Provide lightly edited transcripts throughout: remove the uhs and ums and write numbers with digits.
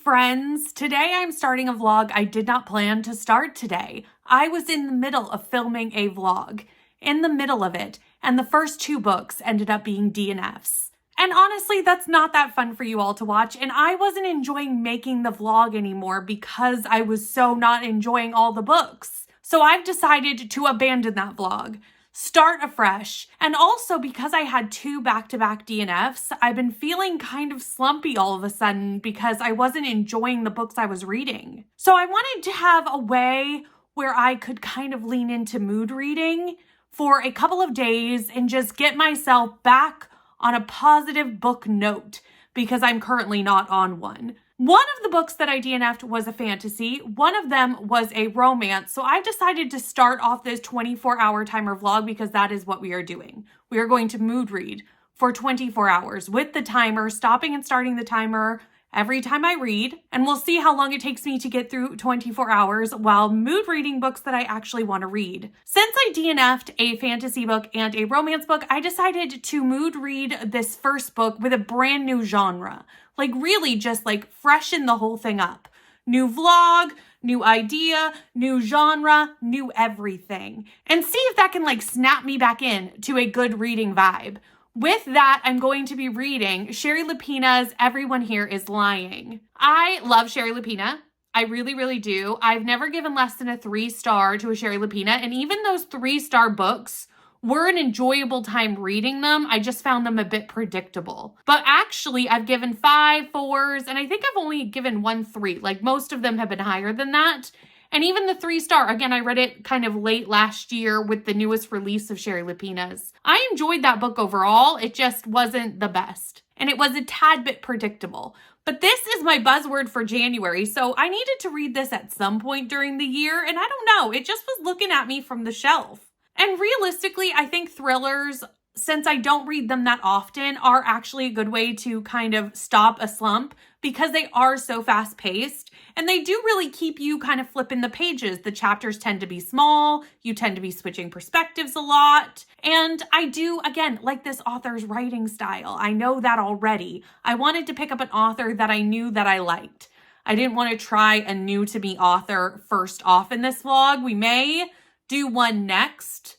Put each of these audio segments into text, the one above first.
friends? Today I'm starting a vlog I did not plan to start today. I was in the middle of filming a vlog, in the middle of it, and the first two books ended up being DNFs. And honestly, that's not that fun for you all to watch, and I wasn't enjoying making the vlog anymore because I was so not enjoying all the books. So I've decided to abandon that vlog, start afresh, and also because I had two back-to-back DNFs, I've been feeling kind of slumpy all of a sudden because I wasn't enjoying the books I was reading. So I wanted to have a way where I could kind of lean into mood reading for a couple of days and just get myself back on a positive book note because I'm currently not on one. One of the books that I DNF'd was a fantasy. One of them was a romance. So I decided to start off this 24-hour timer vlog because that is what we are doing. We are going to mood read for 24 hours with the timer, stopping and starting the timer every time I read, and we'll see how long it takes me to get through 24 hours while mood reading books that I actually want to read. Since I DNF'd a fantasy book and a romance book, I decided to mood read this first book with a brand new genre. Like really just like freshen the whole thing up. New vlog, new idea, new genre, new everything. And see if that can like snap me back in to a good reading vibe. With that, I'm going to be reading Sherry Lapina's Everyone Here Is Lying. I love Sherry Lapina. I really, really do. I've never given less than a 3-star to a Sherry Lapina, and even those 3-star books were an enjoyable time reading them. I just found them a bit predictable. But actually, I've given 5 4s, and I think I've only given 1 3. Like most of them have been higher than that. And even the 3-star, again, I read it kind of late last year with the newest release of Sherry Lapina's. I enjoyed that book overall. It just wasn't the best. And it was a tad bit predictable. But this is my buzzword for January, so I needed to read this at some point during the year, and I don't know, it just was looking at me from the shelf. And realistically, I think thrillers, since I don't read them that often, are actually a good way to kind of stop a slump because they are so fast-paced and they do really keep you kind of flipping the pages. The chapters tend to be small, you tend to be switching perspectives a lot, and I do, again, like this author's writing style. I know that already. I wanted to pick up an author that I knew that I liked. I didn't want to try a new-to-me author first off in this vlog. We may do one next.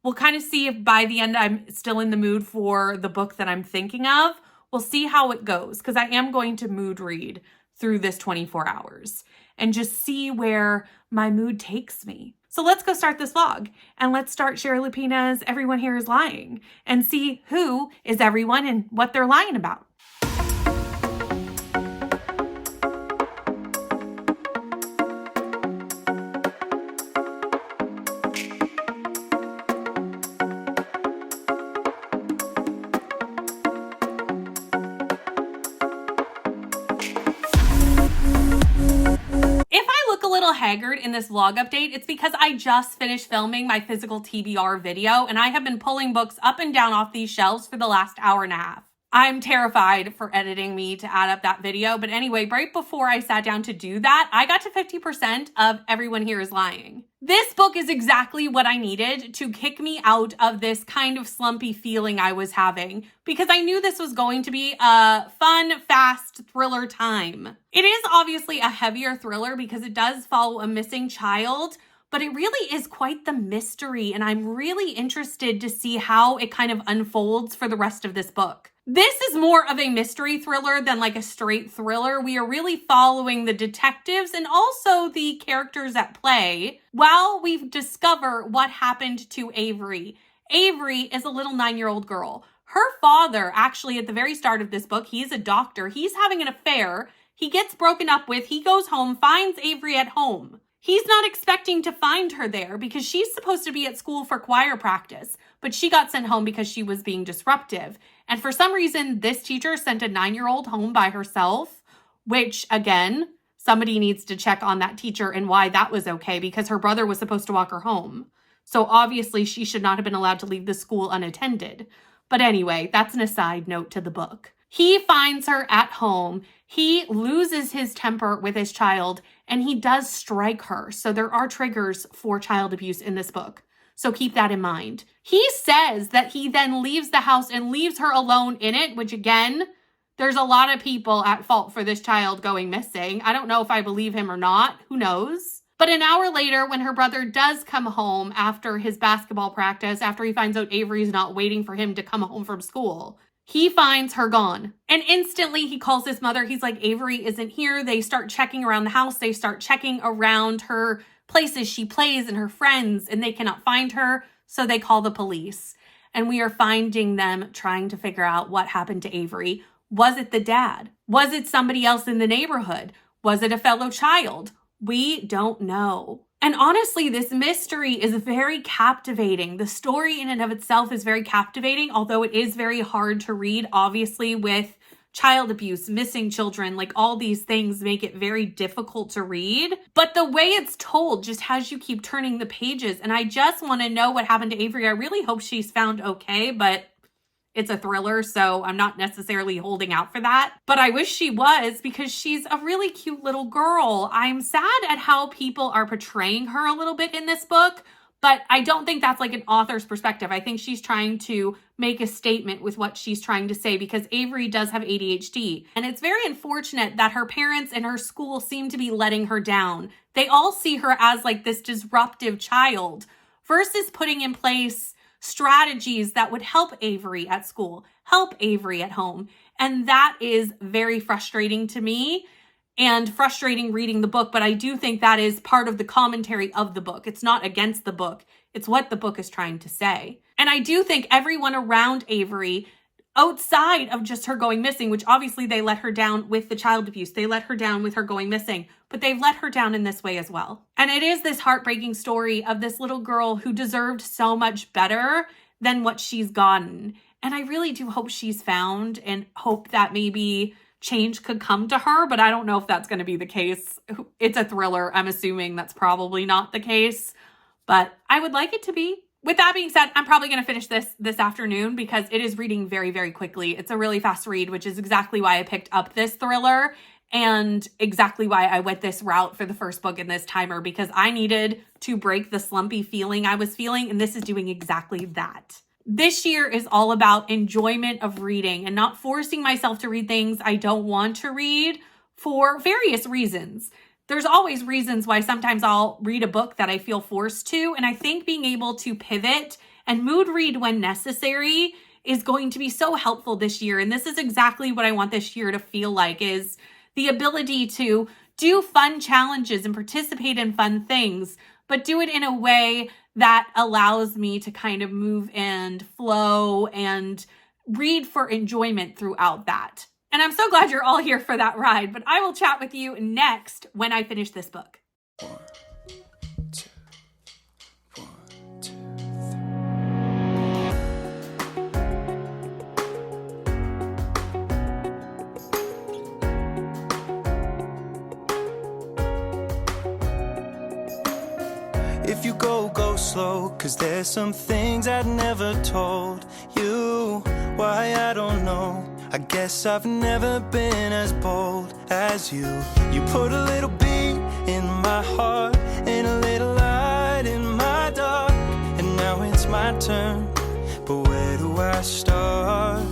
We'll kind of see if by the end I'm still in the mood for the book that I'm thinking of. We'll see how it goes because I am going to mood read through this 24 hours and just see where my mood takes me. So let's go start this vlog and let's start Sherry Lapina's Everyone Here Is Lying and see who is everyone and what they're lying about. Haggard in this vlog update, it's because I just finished filming my physical TBR video and I have been pulling books up and down off these shelves for the last hour and a half. I'm terrified for editing me to add up that video, but anyway, right before I sat down to do that, I got to 50% of Everyone Here Is Lying. This book is exactly what I needed to kick me out of this kind of slumpy feeling I was having because I knew this was going to be a fun, fast thriller time. It is obviously a heavier thriller because it does follow a missing child, but it really is quite the mystery, and I'm really interested to see how it kind of unfolds for the rest of this book. This is more of a mystery thriller than like a straight thriller. We are really following the detectives and also the characters at play while we discover what happened to Avery. Avery is a little 9-year-old girl. Her father, actually at the very start of this book, he's a doctor. He's having an affair. He gets broken up with. He goes home, finds Avery at home. He's not expecting to find her there because she's supposed to be at school for choir practice, but she got sent home because she was being disruptive. And for some reason, this teacher sent a 9-year-old home by herself, which, again, somebody needs to check on that teacher and why that was okay because her brother was supposed to walk her home. So obviously, she should not have been allowed to leave the school unattended. But anyway, that's an aside note to the book. He finds her at home. He loses his temper with his child, and he does strike her. So there are triggers for child abuse in this book. So keep that in mind. He says that he then leaves the house and leaves her alone in it, which again, There's a lot of people at fault for this child going missing. I don't know if I believe him or not. Who knows? But an hour later, when her brother does come home after his basketball practice, after he finds out Avery's not waiting for him to come home from school, he finds her gone. And instantly he calls his mother. He's like, Avery isn't here. They start checking around the house. They start checking around her places she plays and her friends, and they cannot find her. So they call the police. And we are finding them trying to figure out what happened to Avery. Was it the dad? Was it somebody else in the neighborhood? Was it a fellow child? We don't know. And honestly, this mystery is very captivating. The story in and of itself is very captivating, although it is very hard to read, obviously, with child abuse, missing children, like all these things make it very difficult to read. But the way it's told just has you keep turning the pages. And I just want to know what happened to Avery. I really hope she's found okay, but it's a thriller, so I'm not necessarily holding out for that. But I wish she was, because she's a really cute little girl. I'm sad at how people are portraying her a little bit in this book, but I don't think that's like an author's perspective. I think she's trying to make a statement with what she's trying to say, because Avery does have ADHD. And it's very unfortunate that her parents and her school seem to be letting her down. They all see her as like this disruptive child versus putting in place strategies that would help Avery at school, help Avery at home. And that is very frustrating to me and frustrating reading the book. But I do think that is part of the commentary of the book. It's not against the book. It's what the book is trying to say. And I do think everyone around Avery, outside of just her going missing, which obviously they let her down with the child abuse, they let her down with her going missing, but they've let her down in this way as well. And it is this heartbreaking story of this little girl who deserved so much better than what she's gotten. And I really do hope she's found and hope that maybe change could come to her, but I don't know if that's going to be the case. It's a thriller. I'm assuming that's probably not the case, but I would like it to be. With that being said, I'm probably going to finish this afternoon because it is reading very, very quickly. It's a really fast read, which is exactly why I picked up this thriller and exactly why I went this route for the first book in this timer, because I needed to break the slumpy feeling I was feeling, and this is doing exactly that. This year is all about enjoyment of reading and not forcing myself to read things I don't want to read for various reasons. There's always reasons why sometimes I'll read a book that I feel forced to. And I think being able to pivot and mood read when necessary is going to be so helpful this year. And this is exactly what I want this year to feel like, is the ability to do fun challenges and participate in fun things, but do it in a way that allows me to kind of move and flow and read for enjoyment throughout that. And I'm so glad you're all here for that ride, but I will chat with you next when I finish this book. 1, 2, 1, 2, 3. If you go slow, 'cause there's some things I'd never told you. Why, I don't know. I guess I've never been as bold as you. You put a little beat in my heart and a little light in my dark. And now it's my turn, but where do I start?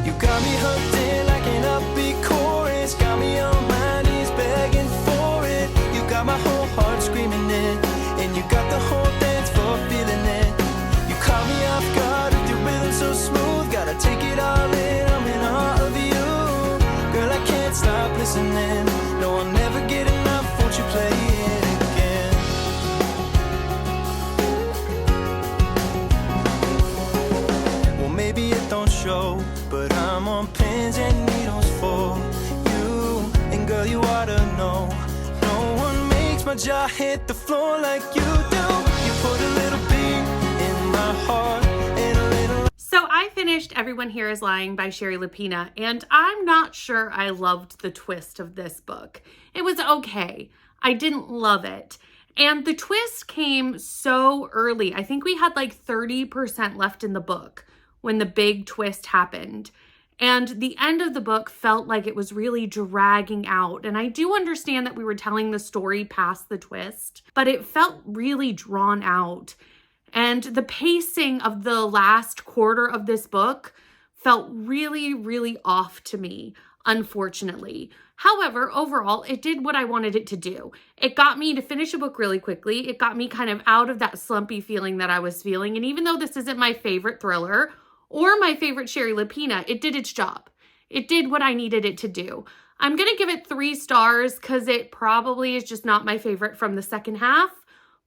You got me hooked in like an upbeat chorus, got me on my knees begging for it. You got my whole heart screaming it, and you got the whole dance floor feeling it. You caught me off guard with your rhythm so smooth, gotta take it all in. Stop listening, no, I'll never get enough, won't you play it again? Well, maybe it don't show, but I'm on pins and needles for you. And girl, you ought to know, no one makes my jaw hit the floor like you do. You put a little beat in my heart and a little... So I finished Everyone Here Is Lying by Sherry Lapina, and I'm not sure I loved the twist of this book. It was okay. I didn't love it. And the twist came so early. I think we had like 30% left in the book when the big twist happened. And the end of the book felt like it was really dragging out. And I do understand that we were telling the story past the twist, but it felt really drawn out. And the pacing of the last quarter of this book felt really, really off to me, unfortunately. However, overall, it did what I wanted it to do. It got me to finish a book really quickly. It got me kind of out of that slumpy feeling that I was feeling. And even though this isn't my favorite thriller or my favorite Sherry Lapina, it did its job. It did what I needed it to do. I'm going to give it 3 stars because it probably is just not my favorite from the second half.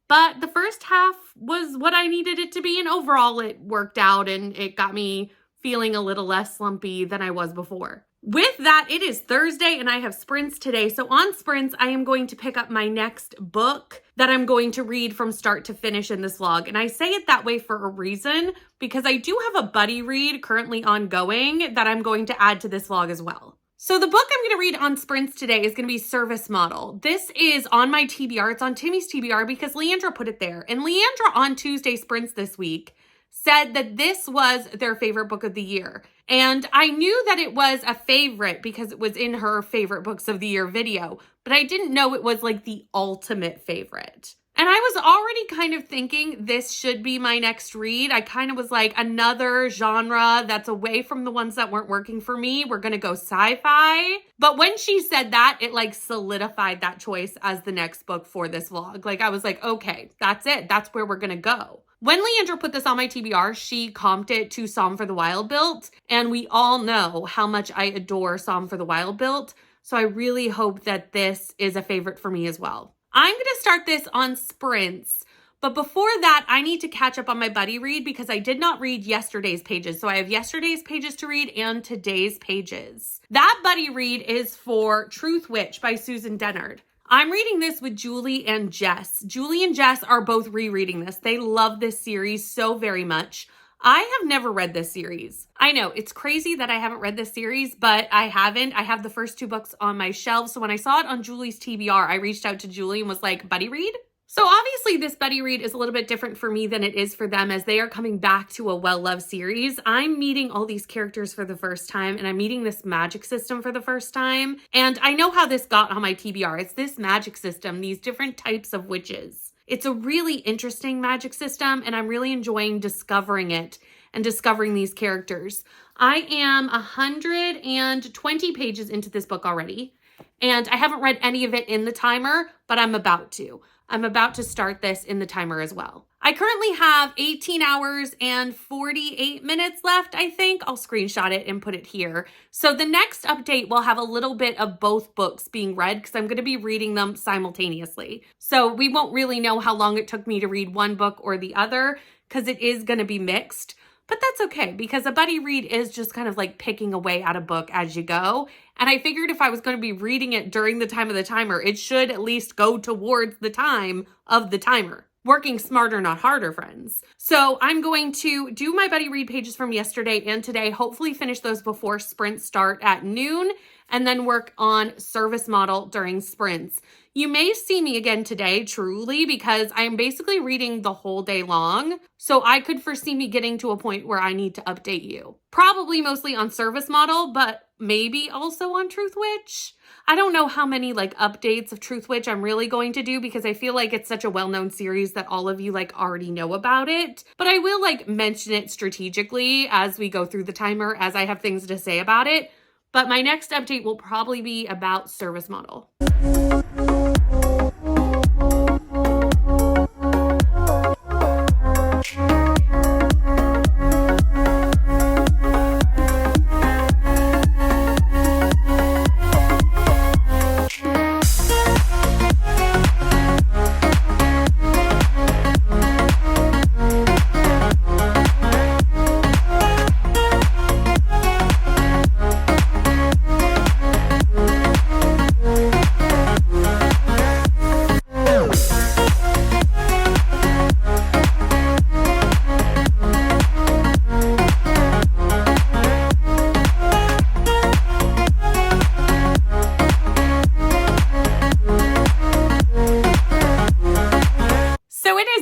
But the first half was what I needed it to be. And overall, it worked out and it got me feeling a little less slumpy than I was before. With that, it is Thursday and I have sprints today. So on sprints, I am going to pick up my next book that I'm going to read from start to finish in this vlog. And I say it that way for a reason because I do have a buddy read currently ongoing that I'm going to add to this vlog as well. So the book I'm going to read on sprints today is going to be Service Model. This is on my TBR. It's on Timmy's TBR because Leandra put it there. And Leandra on Tuesday sprints this week said that this was their favorite book of the year. And I knew that it was a favorite because it was in her favorite books of the year video, but I didn't know it was like the ultimate favorite. And I was already kind of thinking this should be my next read. I kind of was like, another genre that's away from the ones that weren't working for me. We're going to go sci-fi. But when she said that, it like solidified that choice as the next book for this vlog. Like I was like, okay, that's it. That's where we're going to go. When Leandra put this on my TBR, she comped it to Psalm for the Wild Built, and we all know how much I adore Psalm for the Wild Built, so I really hope that this is a favorite for me as well. I'm going to start this on sprints, but before that, I need to catch up on my buddy read because I did not read yesterday's pages, so I have yesterday's pages to read and today's pages. That buddy read is for Truth Witch by Susan Dennard. I'm reading this with Julie and Jess. Julie and Jess are both rereading this. They love this series so very much. I have never read this series. I know, it's crazy that I haven't read this series, but I haven't. I have the first 2 books on my shelf. So when I saw it on Julie's TBR, I reached out to Julie and was like, buddy read? So obviously this buddy read is a little bit different for me than it is for them as they are coming back to a well-loved series. I'm meeting all these characters for the first time and I'm meeting this magic system for the first time. And I know how this got on my TBR. It's this magic system, these different types of witches. It's a really interesting magic system and I'm really enjoying discovering it and discovering these characters. I am 120 pages into this book already and I haven't read any of it in the timer, but I'm about to. I'm about to start this in the timer as well. I currently have 18 hours and 48 minutes left, I think. I'll screenshot it and put it here. So the next update will have a little bit of both books being read because I'm going to be reading them simultaneously. So we won't really know how long it took me to read one book or the other because it is going to be mixed. But that's okay because a buddy read is just kind of like picking away at a book as you go. And I figured if I was going to be reading it during the time of the timer, it should at least go towards the time of the timer. Working smarter, not harder, friends. So I'm going to do my buddy read pages from yesterday and today, hopefully finish those before sprints start at noon, and then work on Service Model during sprints. You may see me again today, truly, because I am basically reading the whole day long. So I could foresee me getting to a point where I need to update you. Probably mostly on Service Model, but maybe also on Truth Witch. I don't know how many like updates of Truth Witch I'm really going to do because I feel like it's such a well-known series that all of you like already know about it. But I will like mention it strategically as we go through the timer as I have things to say about it. But my next update will probably be about Service Model.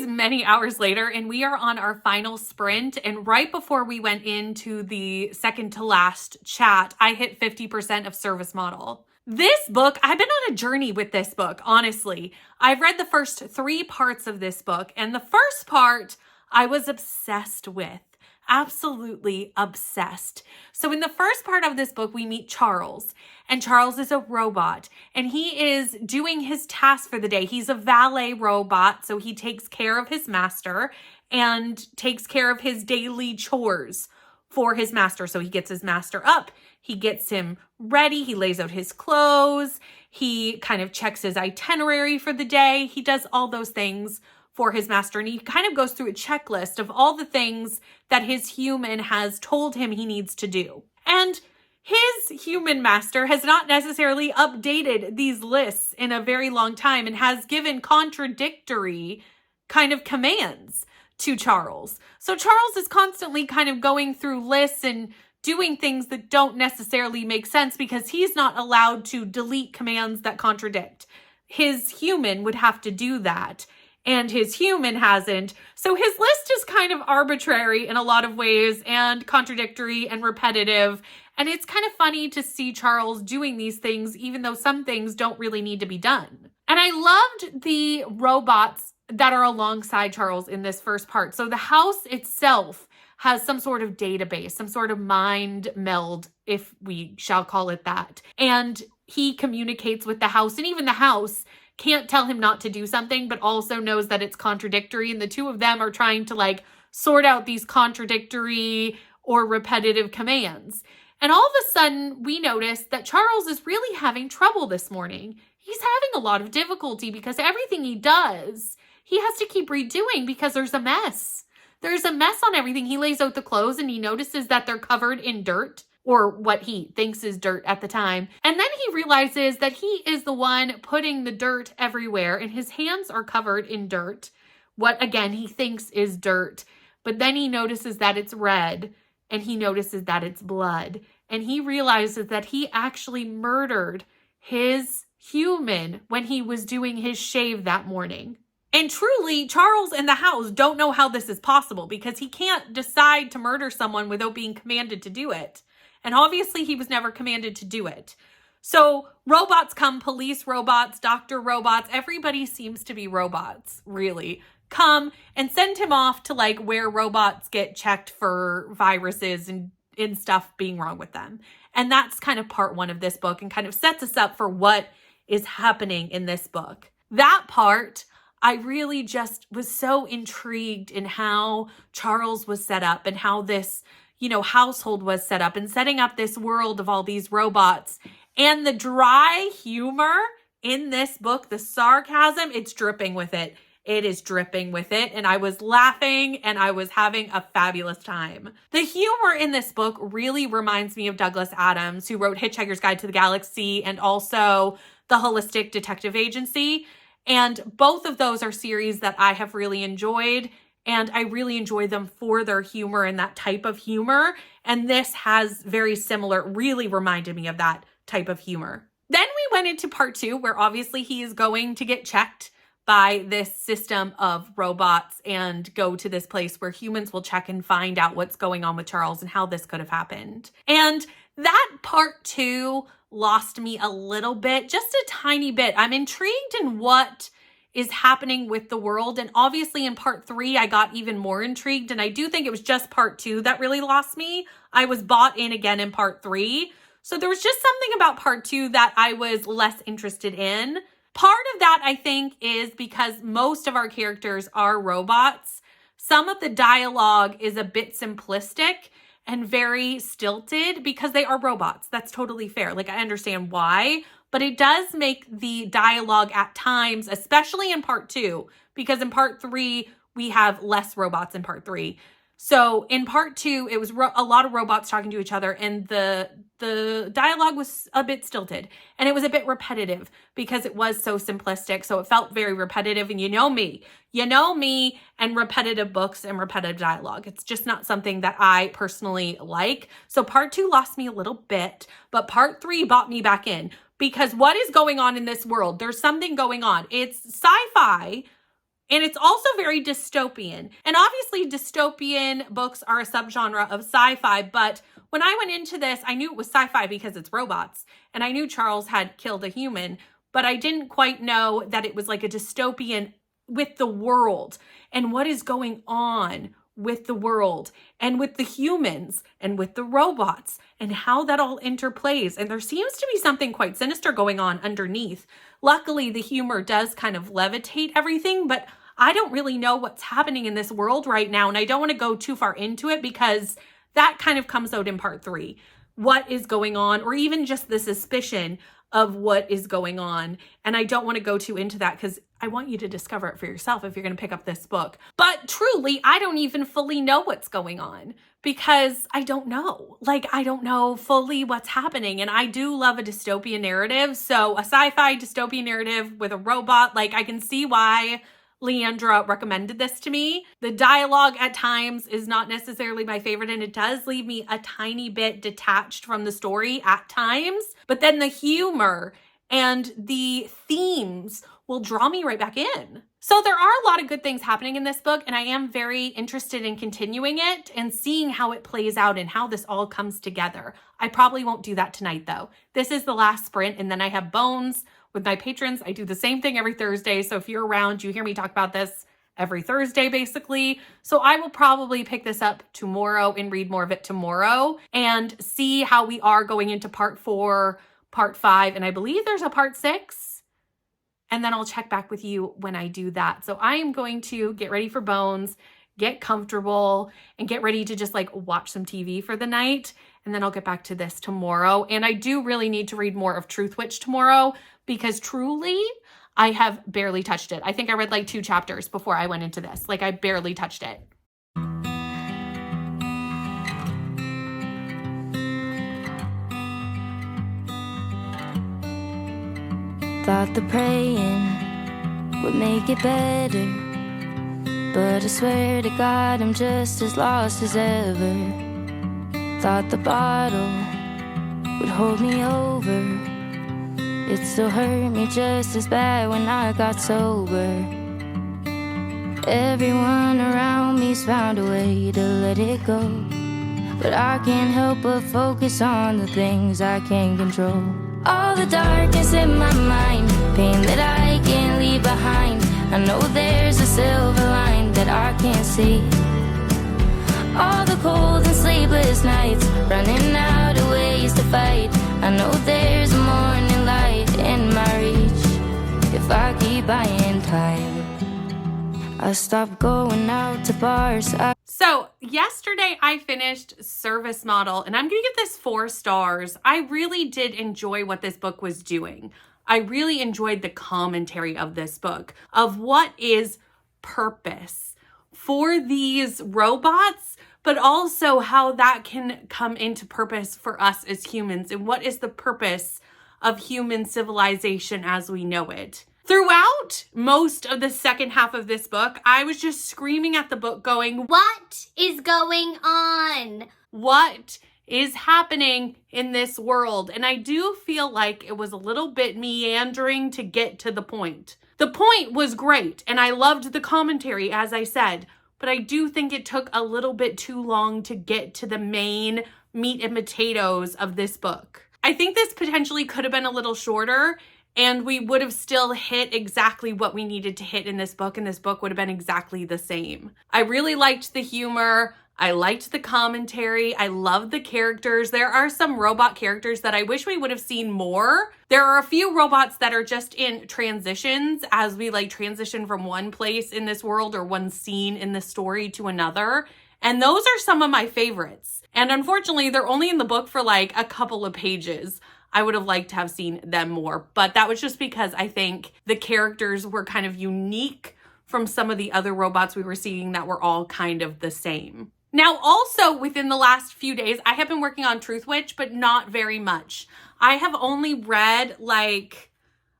Many hours later and we are on our final sprint, and right before we went into the second to last chat, I hit 50% of Service Model. This book, I've been on a journey with this book, honestly. I've read the first 3 parts of this book, and the first part I was obsessed with. absolutely obsessed. So in the first part of this book, we meet Charles, and Charles is a robot, and he is doing his task for the day. He's a valet robot, so he takes care of his master and takes care of his daily chores for his master. So he gets his master up, he gets him ready, he lays out his clothes, he kind of checks his itinerary for the day. He does all those things for his master, and he kind of goes through a checklist of all the things that his human has told him he needs to do. And his human master has not necessarily updated these lists in a very long time and has given contradictory kind of commands to Charles. So Charles is constantly kind of going through lists and doing things that don't necessarily make sense because he's not allowed to delete commands that contradict. His human would have to do that, and his human hasn't. So his list is kind of arbitrary in a lot of ways and contradictory and repetitive. And it's kind of funny to see Charles doing these things, even though some things don't really need to be done. And I loved the robots that are alongside Charles in this first part. So the house itself has some sort of database, some sort of mind meld, if we shall call it that. And he communicates with the house, and even the house can't tell him not to do something, but also knows that it's contradictory. And the two of them are trying to like sort out these contradictory or repetitive commands. And all of a sudden we notice that Charles is really having trouble this morning. He's having a lot of difficulty because everything he does, he has to keep redoing because there's a mess. There's a mess on everything. He lays out the clothes and he notices that they're covered in dirt, or what he thinks is dirt at the time. And then he realizes that he is the one putting the dirt everywhere, and his hands are covered in dirt. What, again, he thinks is dirt. But then he notices that it's red, and he notices that it's blood. And he realizes that he actually murdered his human when he was doing his shave that morning. And truly, Charles and the house don't know how this is possible because he can't decide to murder someone without being commanded to do it. And obviously he was never commanded to do it. So robots come, police robots, doctor robots, everybody seems to be robots, really, come and send him off to like where robots get checked for viruses and stuff being wrong with them. And that's kind of part one of this book and kind of sets us up for what is happening in this book. That part, I really just was so intrigued in how Charles was set up and how this household was set up and setting up this world of all these robots. And the dry humor in this book, the sarcasm, it's dripping with it. It is dripping with it. And I was laughing and I was having a fabulous time. The humor in this book really reminds me of Douglas Adams, who wrote Hitchhiker's Guide to the Galaxy and also The Holistic Detective Agency. And both of those are series that I have really enjoyed. And I really enjoy them for their humor and that type of humor. And this has very similar, really reminded me of that type of humor. Then we went into part two, where obviously he is going to get checked by this system of robots and go to this place where humans will check and find out what's going on with Charles and how this could have happened. And that part two lost me a little bit, just a tiny bit. I'm intrigued in what is happening with the world. And obviously in part three, I got even more intrigued. And I do think it was just part two that really lost me. I was bought in again in part three. So there was just something about part two that I was less interested in. Part of that, I think, is because most of our characters are robots. Some of the dialogue is a bit simplistic and very stilted because they are robots. That's totally fair. Like, I understand why. But it does make the dialogue at times, especially in part two, because in part three, we have less robots in part three. So in part two, it was a lot of robots talking to each other, and the dialogue was a bit stilted and it was a bit repetitive because it was so simplistic. So it felt very repetitive, and you know me and repetitive books and repetitive dialogue. It's just not something that I personally like. So part two lost me a little bit, but part three brought me back in because what is going on in this world? There's something going on. It's sci-fi. And it's also very dystopian. And obviously dystopian books are a subgenre of sci-fi, but when I went into this, I knew it was sci-fi because it's robots. And I knew Charles had killed a human, but I didn't quite know that it was like a dystopian with the world and what is going on with the world and with the humans and with the robots and how that all interplays. And there seems to be something quite sinister going on underneath. Luckily, the humor does kind of levitate everything, but I don't really know what's happening in this world right now. And I don't want to go too far into it because that kind of comes out in part 3. What is going on, or even just the suspicion of what is going on. And I don't want to go too into that because I want you to discover it for yourself if you're going to pick up this book. But truly, I don't even fully know what's going on because I don't know. Like, I don't know fully what's happening. And I do love a dystopian narrative. So a sci-fi dystopian narrative with a robot, like, I can see why Leandra recommended this to me. The dialogue at times is not necessarily my favorite, and it does leave me a tiny bit detached from the story at times. But then the humor and the themes will draw me right back in. So there are a lot of good things happening in this book, and I am very interested in continuing it and seeing how it plays out and how this all comes together. I probably won't do that tonight, though. This is the last sprint, and then I have Bones with my patrons. I do the same thing every Thursday. So if you're around, you hear me talk about this every Thursday, basically. So I will probably pick this up tomorrow and read more of it tomorrow and see how we are going into part 4, part 5, and I believe there's a part 6. And then I'll check back with you when I do that. So I am going to get ready for Bones, get comfortable, and get ready to just like watch some TV for the night. And then I'll get back to this tomorrow. And I do really need to read more of Truth Witch tomorrow because truly, I have barely touched it. I think I read like 2 chapters before I went into this. Like, I barely touched it. Thought the praying would make it better, but I swear to God I'm just as lost as ever. Thought the bottle would hold me over. It still hurt me just as bad when I got sober. Everyone around me's found a way to let it go, but I can't help but focus on the things I can't control. All the darkness in my mind, pain that I can't leave behind. I know there's a silver line that I can't see. All the cold and sleepless nights, running out of ways to fight. I know there's a morning light in my reach. If I keep buying time, I stop going out to bars. So yesterday I finished Service Model, and I'm going to give this 4 stars. I really did enjoy what this book was doing. I really enjoyed the commentary of this book, of what is purpose for these robots, but also how that can come into purpose for us as humans, and what is the purpose of human civilization as we know it. Throughout most of the second half of this book, I was just screaming at the book going, what is going on? What is happening in this world? And I do feel like it was a little bit meandering to get to the point. The point was great, and I loved the commentary, as I said, but I do think it took a little bit too long to get to the main meat and potatoes of this book. I think this potentially could have been a little shorter, and we would have still hit exactly what we needed to hit in this book, and this book would have been exactly the same. I really liked the humor. I liked the commentary. I loved the characters. There are some robot characters that I wish we would have seen more. There are a few robots that are just in transitions as we like transition from one place in this world or one scene in the story to another. And those are some of my favorites. And unfortunately, they're only in the book for like a couple of pages. I would have liked to have seen them more, but that was just because I think the characters were kind of unique from some of the other robots we were seeing that were all kind of the same. Now, also within the last few days, I have been working on Truth Witch, but not very much. I have only read like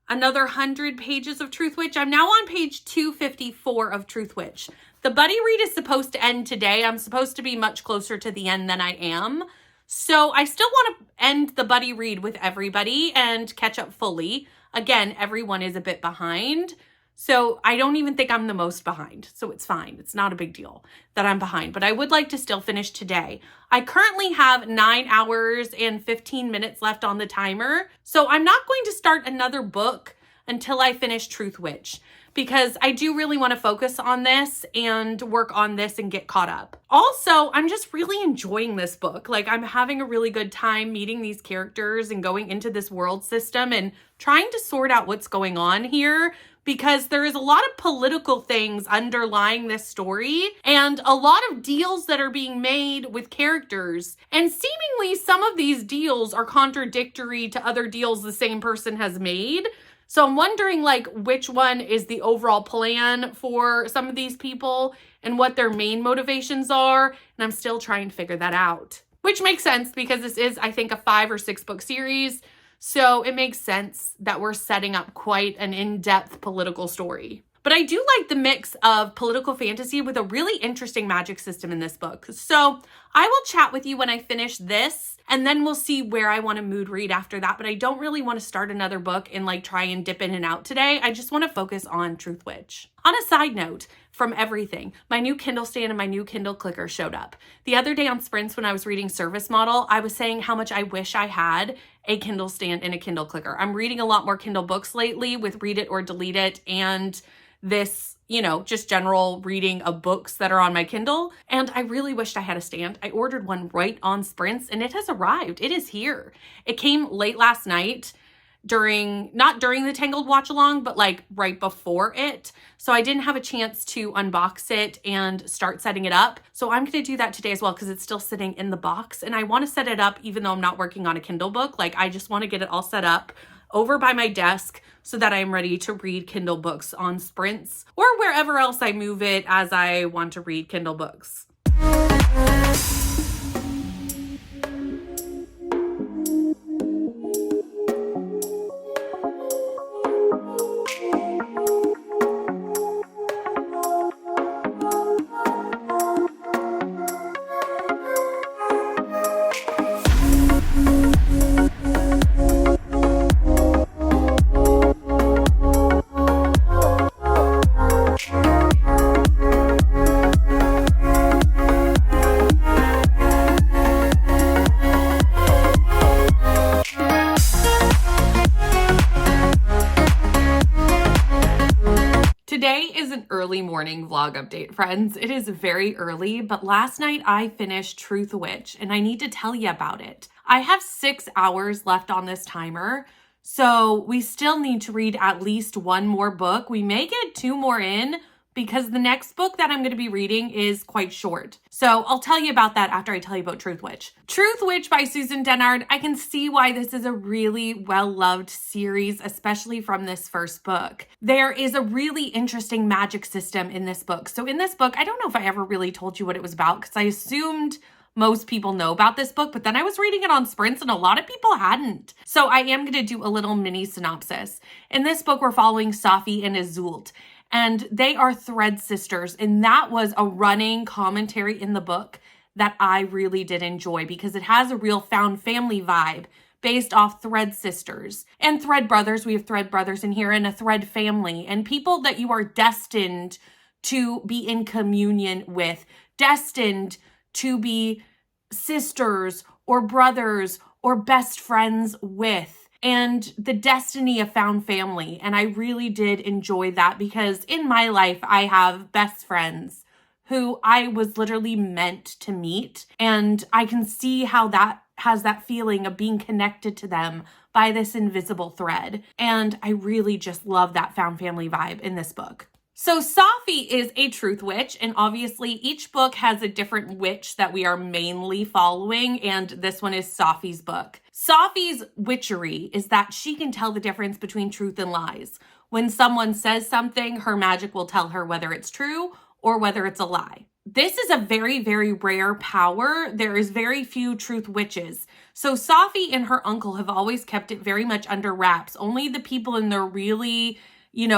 another 100 pages of Truth Witch. I'm now on page 254 of Truth Witch. The buddy read is supposed to end today. I'm supposed to be much closer to the end than I am. So I still want to end the buddy read with everybody and catch up fully. Again, everyone is a bit behind. So I don't even think I'm the most behind. So it's fine. It's not a big deal that I'm behind, but I would like to still finish today. I currently have 9 hours and 15 minutes left on the timer. So I'm not going to start another book until I finish Truth Witch, because I do really want to focus on this and work on this and get caught up. Also, I'm just really enjoying this book. Like, I'm having a really good time meeting these characters and going into this world system and trying to sort out what's going on here, because there is a lot of political things underlying this story and a lot of deals that are being made with characters. And seemingly some of these deals are contradictory to other deals the same person has made. So I'm wondering, like, which one is the overall plan for some of these people and what their main motivations are. And I'm still trying to figure that out, which makes sense because this is, I think, a 5 or 6 book series. So it makes sense that we're setting up quite an in-depth political story. But I do like the mix of political fantasy with a really interesting magic system in this book. So I will chat with you when I finish this, and then we'll see where I want to mood read after that. But I don't really want to start another book and like try and dip in and out today. I just want to focus on Truth Witch. On a side note, from everything, my new Kindle stand and my new Kindle clicker showed up. The other day on Sprints when I was reading Service Model, I was saying how much I wish I had a Kindle stand and a Kindle clicker. I'm reading a lot more Kindle books lately with Read It or Delete It and this, you know, just general reading of books that are on my Kindle. And I really wished I had a stand. I ordered one right on Sprints and it has arrived. It is here. It came late last night not during the Tangled watch along, but like right before it. So I didn't have a chance to unbox it and start setting it up. So I'm going to do that today as well because it's still sitting in the box and I want to set it up even though I'm not working on a Kindle book. Like, I just want to get it all set up over by my desk so that I'm ready to read Kindle books on Sprints or wherever else I move it as I want to read Kindle books. Today is an early morning vlog update, friends. It is very early, but last night I finished Truth Witch and I need to tell you about it. I have 6 hours left on this timer, so we still need to read at least one more book. We may get 2 more in because the next book that I'm going to be reading is quite short. So I'll tell you about that after I tell you about Truth Witch. Truth Witch by Susan Dennard. I can see why this is a really well-loved series, especially from this first book. There is a really interesting magic system in this book. So in this book, I don't know if I ever really told you what it was about because I assumed most people know about this book, but then I was reading it on Sprints and a lot of people hadn't. So I am going to do a little mini synopsis. In this book, we're following Safi and Azult, and they are thread sisters. And that was a running commentary in the book that I really did enjoy because it has a real found family vibe based off thread sisters and thread brothers. We have thread brothers in here and a thread family and people that you are destined to be in communion with, destined to be sisters or brothers or best friends with, and the destiny of found family. And I really did enjoy that because in my life, I have best friends who I was literally meant to meet. And I can see how that has that feeling of being connected to them by this invisible thread. And I really just love that found family vibe in this book. So Safi is a truth witch, and obviously each book has a different witch that we are mainly following, and this one is Safi's book. Safi's witchery is that she can tell the difference between truth and lies. When someone says something, her magic will tell her whether it's true or whether it's a lie. This is a very, very rare power. There is very few truth witches. So Safi and her uncle have always kept it very much under wraps. Only the people in their really,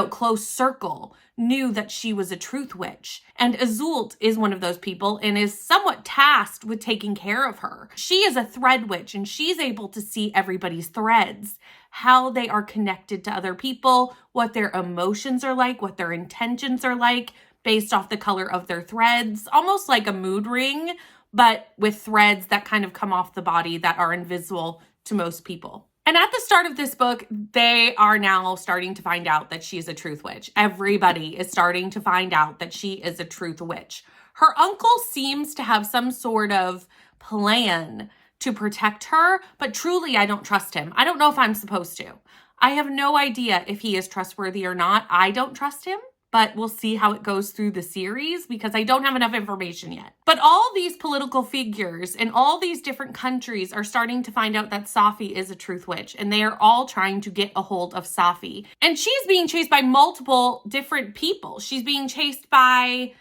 close circle knew that she was a truth witch. And Azult is one of those people and is somewhat tasked with taking care of her. She is a thread witch and she's able to see everybody's threads, how they are connected to other people, what their emotions are like, what their intentions are like, based off the color of their threads, almost like a mood ring, but with threads that kind of come off the body that are invisible to most people. And at the start of this book, they are now starting to find out that she's a truth witch. Everybody is starting to find out that she is a truth witch. Her uncle seems to have some sort of plan to protect her, but truly I don't trust him. I don't know if I'm supposed to. I have no idea if he is trustworthy or not. I don't trust him, but we'll see how it goes through the series because I don't have enough information yet. But all these political figures in all these different countries are starting to find out that Safi is a truth witch, and they are all trying to get a hold of Safi. And she's being chased by multiple different people. She's being chased by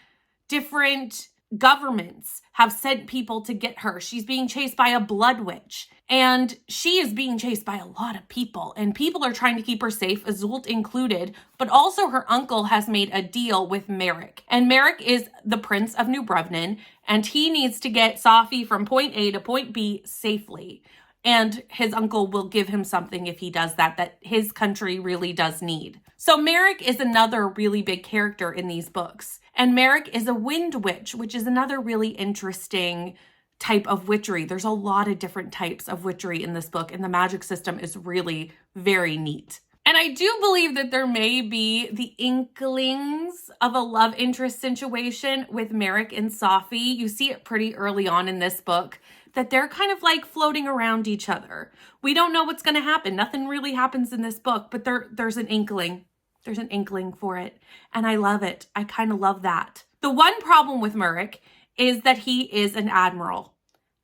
different governments have sent people to get her. She's being chased by a blood witch. And she is being chased by a lot of people. And people are trying to keep her safe, Azult included. But also her uncle has made a deal with Merrick. And Merrick is the Prince of New Brevnen. And he needs to get Safi from point A to point B safely. And his uncle will give him something if he does that his country really does need. So Merrick is another really big character in these books. And Merrick is a wind witch, which is another really interesting type of witchery. There's a lot of different types of witchery in this book, and the magic system is really very neat. And I do believe that there may be the inklings of a love interest situation with Merrick and Safi. You see it pretty early on in this book, that they're kind of like floating around each other. We don't know what's going to happen. Nothing really happens in this book, but there's an inkling. There's an inkling for it. And I love it. I kind of love that. The one problem with Merrick is that he is an admiral.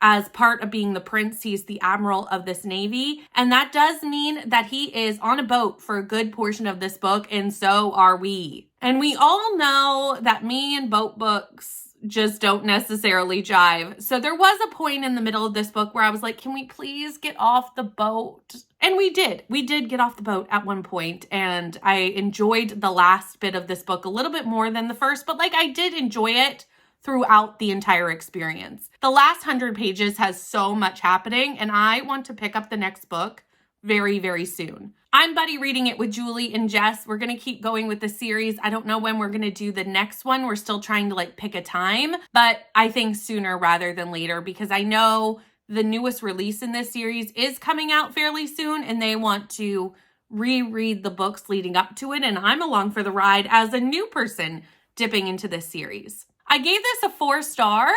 As part of being the prince, he's the admiral of this navy. And that does mean that he is on a boat for a good portion of this book, and so are we. And we all know that me and boat books just don't necessarily jive. So there was a point in the middle of this book where I was like, can we please get off the boat? And we did. We did get off the boat at one point, and I enjoyed the last bit of this book a little bit more than the first, but like I did enjoy it throughout the entire experience. The last 100 pages has so much happening, and I want to pick up the next book very, very soon. I'm buddy reading it with Julie and Jess. We're going to keep going with the series. I don't know when we're going to do the next one. We're still trying to like pick a time, but I think sooner rather than later, because I know the newest release in this series is coming out fairly soon, and they want to reread the books leading up to it. And I'm along for the ride as a new person dipping into this series. I gave this a 4-star,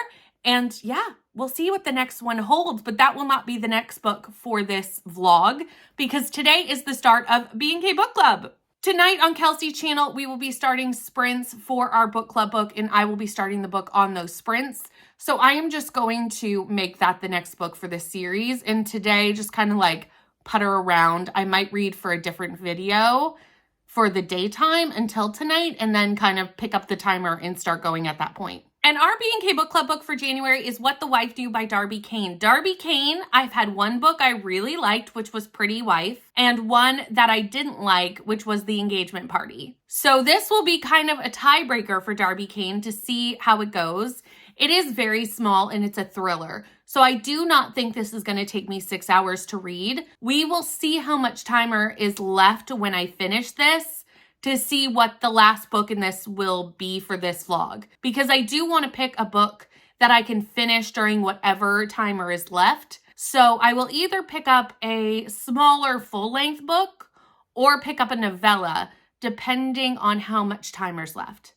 and yeah, we'll see what the next one holds, but that will not be the next book for this vlog because today is the start of B&K Book Club. Tonight on Kelsey's channel, we will be starting sprints for our book club book, and I will be starting the book on those sprints. So I am just going to make that the next book for this series, and today just kind of like putter around. I might read for a different video for the daytime until tonight, and then kind of pick up the timer and start going at that point. And our B&K Book Club book for January is What the Wife Knew by Darby Kane. Darby Kane, I've had one book I really liked, which was Pretty Wife, and one that I didn't like, which was The Engagement Party. So this will be kind of a tiebreaker for Darby Kane to see how it goes. It is very small and it's a thriller. So I do not think this is going to take me 6 hours to read. We will see how much timer is left when I finish this to see what the last book in this will be for this vlog. Because I do want to pick a book that I can finish during whatever timer is left. So I will either pick up a smaller full-length book or pick up a novella, depending on how much timer's left.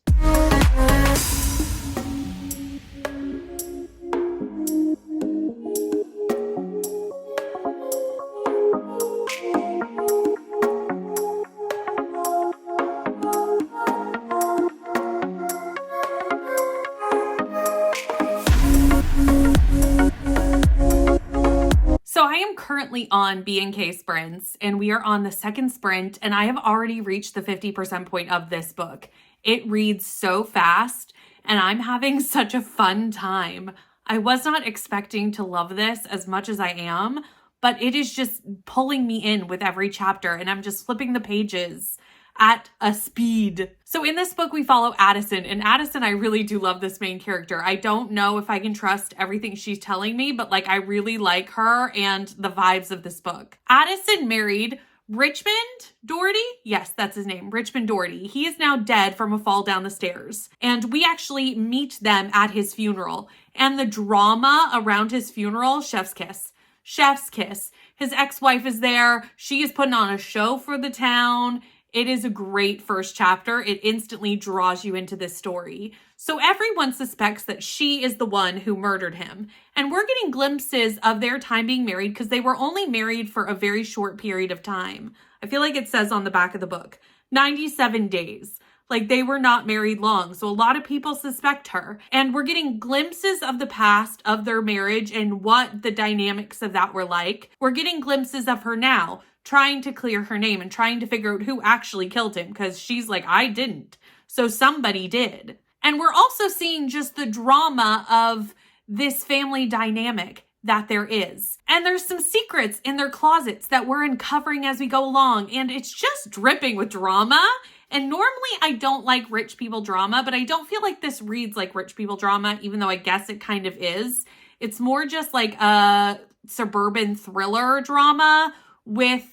Currently on B&K sprints, and we are on the second sprint, and I have already reached the 50% point of this book. It reads so fast, and I'm having such a fun time. I was not expecting to love this as much as I am, but it is just pulling me in with every chapter, and I'm just flipping the pages at a speed. So in this book, we follow Addison, and Addison, I really do love this main character. I don't know if I can trust everything she's telling me, but like I really like her and the vibes of this book. Addison married Richmond Doherty? Yes, that's his name, Richmond Doherty. He is now dead from a fall down the stairs. And we actually meet them at his funeral. And the drama around his funeral, chef's kiss. Chef's kiss. His ex-wife is there. She is putting on a show for the town. It is a great first chapter. It instantly draws you into this story. So everyone suspects that she is the one who murdered him. And we're getting glimpses of their time being married because they were only married for a very short period of time. I feel like it says on the back of the book, 97 days. Like they were not married long. So a lot of people suspect her. And we're getting glimpses of the past of their marriage and what the dynamics of that were like. We're getting glimpses of her now, trying to clear her name and trying to figure out who actually killed him because she's like, I didn't. So somebody did. And we're also seeing just the drama of this family dynamic that there is. And there's some secrets in their closets that we're uncovering as we go along. And it's just dripping with drama. And normally I don't like rich people drama, but I don't feel like this reads like rich people drama, even though I guess it kind of is. It's more just like a suburban thriller drama with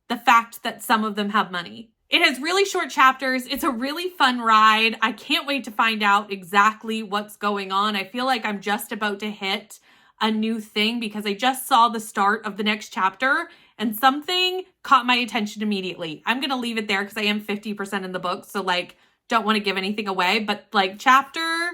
the fact that some of them have money. It has really short chapters. It's a really fun ride. I can't wait to find out exactly what's going on. I feel like I'm just about to hit a new thing because I just saw the start of the next chapter and something caught my attention immediately. I'm going to leave it there because I am 50% in the book. So like, don't want to give anything away, but like chapter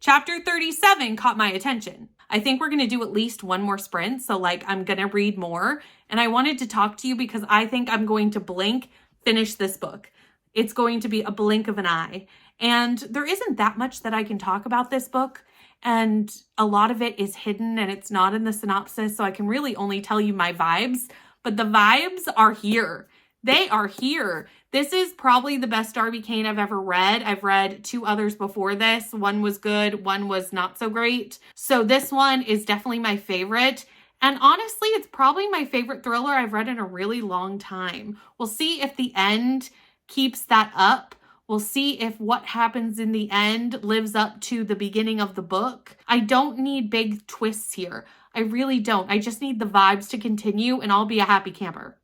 37 caught my attention. I think we're going to do at least one more sprint. So like, I'm going to read more. And I wanted to talk to you because I think I'm going to finish this book. It's going to be a blink of an eye. And there isn't that much that I can talk about this book. And a lot of it is hidden and it's not in the synopsis. So I can really only tell you my vibes, but the vibes are here. They are here. This is probably the best Darby Kane I've ever read. I've read 2 others before this. One was good, one was not so great. So this one is definitely my favorite. And honestly, it's probably my favorite thriller I've read in a really long time. We'll see if the end keeps that up. We'll see if what happens in the end lives up to the beginning of the book. I don't need big twists here. I really don't. I just need the vibes to continue and I'll be a happy camper.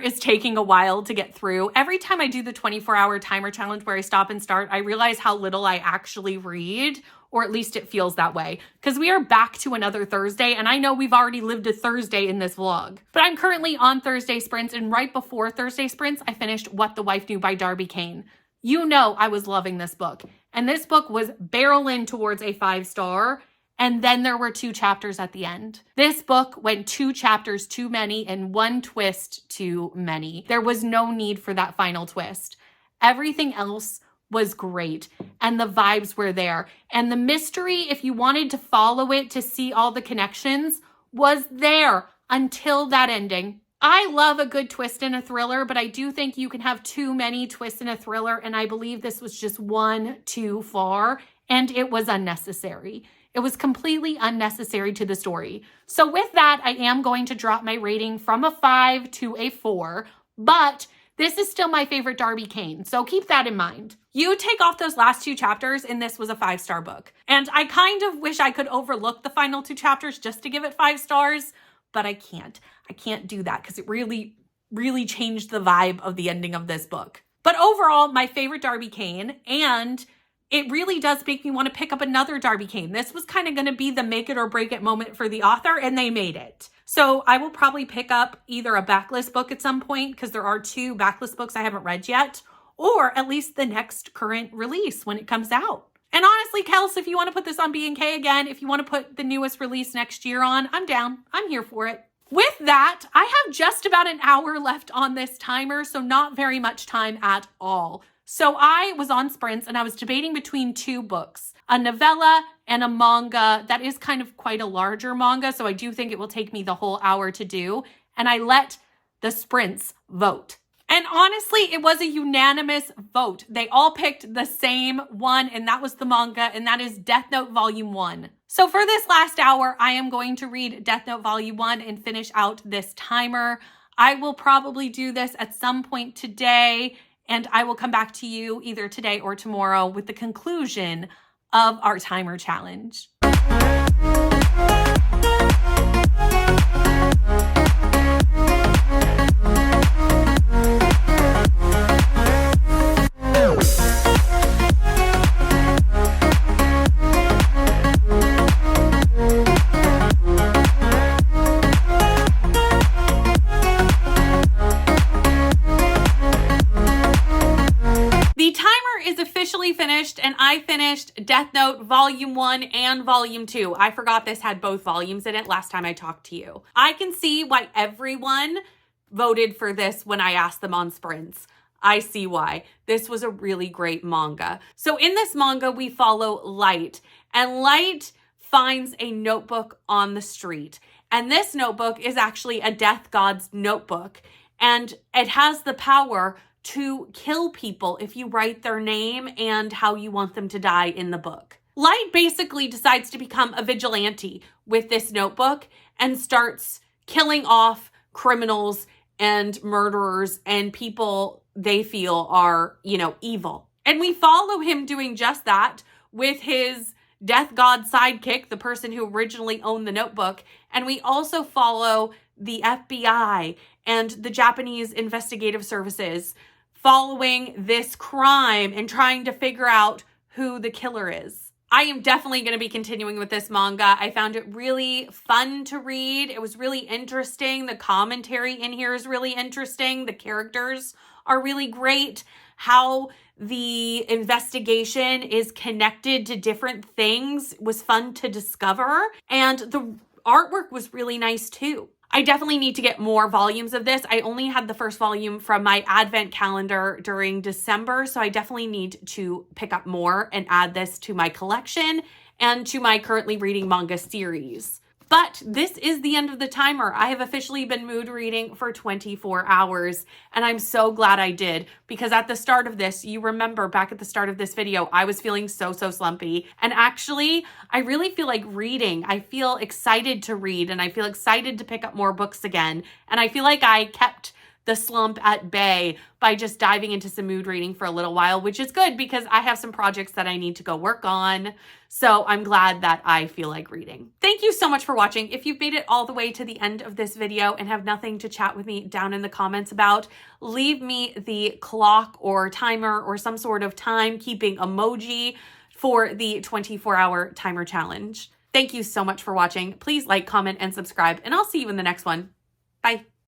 Is taking a while to get through. Every time I do the 24-hour timer challenge where I stop and start, I realize how little I actually read, or at least it feels that way, because we are back to another Thursday, and I know we've already lived a Thursday in this vlog. But I'm currently on Thursday sprints, and right before Thursday sprints, I finished What the Wife Knew by Darby Kane. You know I was loving this book, and this book was barreling towards a 5-star, and then there were 2 chapters at the end. This book went 2 chapters too many and 1 twist too many. There was no need for that final twist. Everything else was great and the vibes were there. And the mystery, if you wanted to follow it to see all the connections, was there until that ending. I love a good twist in a thriller, but I do think you can have too many twists in a thriller, and I believe this was just one too far, and it was unnecessary. It was completely unnecessary to the story. So with that, I am going to drop my rating from a 5 to a 4, but this is still my favorite Darby Kane, so keep that in mind. You take off those last 2 chapters and this was a 5-star book. And I kind of wish I could overlook the final 2 chapters just to give it 5 stars, but I can't. I can't do that because it really, really changed the vibe of the ending of this book. But overall, my favorite Darby Kane, and it really does make me want to pick up another Darby Kane. This was kind of going to be the make it or break it moment for the author, and they made it. So I will probably pick up either a backlist book at some point, because there are 2 backlist books I haven't read yet, or at least the next current release when it comes out. And honestly, Kels, if you want to put this on B&K again, if you want to put the newest release next year on, I'm down. I'm here for it. With that, I have just about an hour left on this timer, so not very much time at all. So I was on sprints and I was debating between 2 books, a novella and a manga that is kind of quite a larger manga. So I do think it will take me the whole hour to do. And I let the sprints vote. And honestly, it was a unanimous vote. They all picked the same one, and that was the manga, and that is Death Note Volume 1. So for this last hour, I am going to read Death Note Volume 1 and finish out this timer. I will probably do this at some point today, and I will come back to you either today or tomorrow with the conclusion of our timer challenge. Finished, and I finished Death Note Volume 1 and Volume 2. I forgot this had both volumes in it last time I talked to you. I can see why everyone voted for this when I asked them on sprints. I see why. This was a really great manga. So in this manga, we follow Light, and Light finds a notebook on the street. And this notebook is actually a death god's notebook, and it has the power to kill people if you write their name and how you want them to die in the book. Light basically decides to become a vigilante with this notebook and starts killing off criminals and murderers and people they feel are, evil. And we follow him doing just that with his death god sidekick, the person who originally owned the notebook. And we also follow the FBI and the Japanese investigative services following this crime and trying to figure out who the killer is. I am definitely going to be continuing with this manga. I found it really fun to read. It was really interesting. The commentary in here is really interesting. The characters are really great. How the investigation is connected to different things was fun to discover. And the artwork was really nice too. I definitely need to get more volumes of this. I only had the first volume from my advent calendar during December, so I definitely need to pick up more and add this to my collection and to my currently reading manga series. But this is the end of the timer. I have officially been mood reading for 24 hours, and I'm so glad I did, because at the start of this, you remember back at the start of this video, I was feeling so slumpy. And actually, I really feel like reading. I feel excited to read, and I feel excited to pick up more books again. And I feel like I kept the slump at bay by just diving into some mood reading for a little while, which is good because I have some projects that I need to go work on. So I'm glad that I feel like reading. Thank you so much for watching. If you've made it all the way to the end of this video and have nothing to chat with me down in the comments about, leave me the clock or timer or some sort of timekeeping emoji for the 24-hour timer challenge. Thank you so much for watching. Please like, comment, and subscribe, and I'll see you in the next one. Bye.